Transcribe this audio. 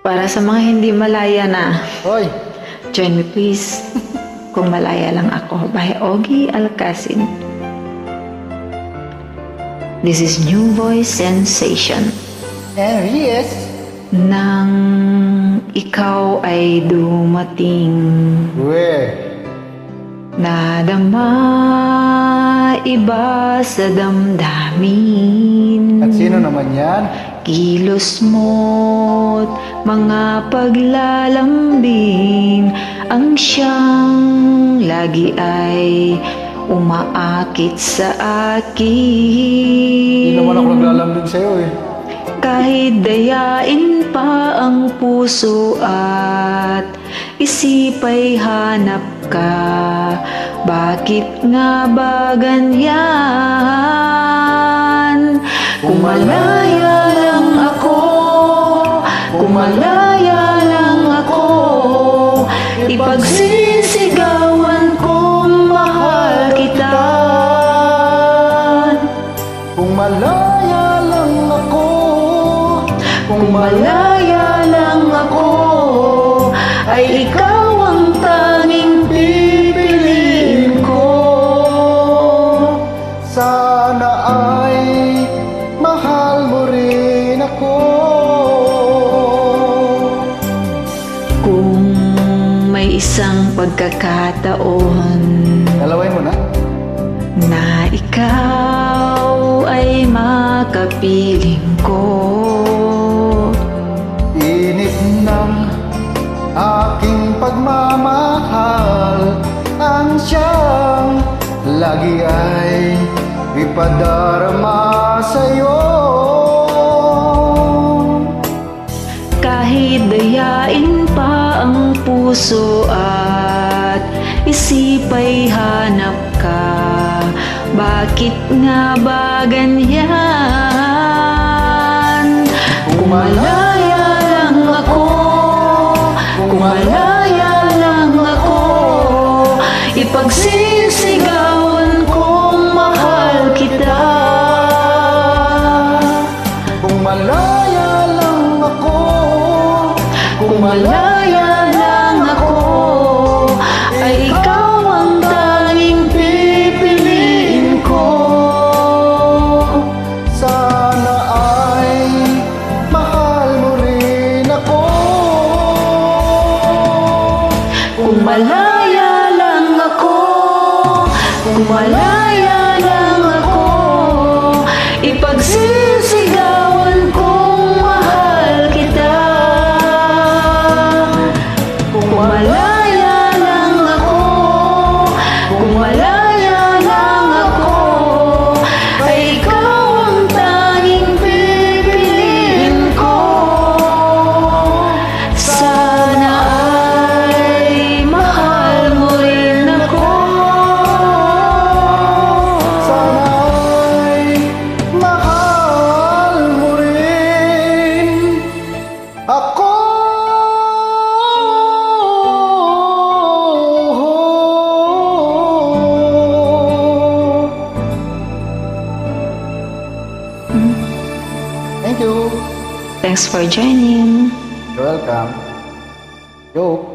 Para sa mga hindi malaya na, Hoy! join me please. Kung malaya lang ako, by Ogie Alcacin. This is New Voice Sensation. And yes! Nang ikaw ay dumating, nadama iba sa damdamin. At sino naman yan? Kilos mo't mga paglalambing ang siyang lagi ay umaakit sa Hindi akin. naman ako naglalambing sa'yo eh. Kahit dayain pa ang puso at isipa'y hanap ka, bakit nga ba ganyan? Kung malaya lang ako, kung malaya lang ako, ipagsisigawan kong mahal kita. Kung malaya lang ako, Kung malaya lang ako, ay ikaw ang tanging pipiliin ko. sana ay mahal mo rin ako. Kung may isang pagkakataon Dalaway mo na? na ikaw ay makapiling ko, Init ng aking pagmamahal ang siyang lagi ay ipadarama sa'yo. kahit dayain pa ang puso at isipa'y hanap ka, bakit nga ba ganyan? Kung malaya lang ako, kung malaya lang ako, ipagsisigawan kong mahal kita. Kung malaya lang ako, Kung malaya lang ako, ay ikaw ang tanging pipiliin ko. sana ay mahal mo rin ako. Kung malaya lang ako, kung malaya lang ako, ipagsisigawan kong mahal kita. Kung malaya lang ako, kung malaya lang ako, ay ikaw ang tanging pipiliin ko. Sana ay mahal mo rin ako. Sana ay mahal mo rin ako. Thank you. Thanks for joining. You're welcome. Joke.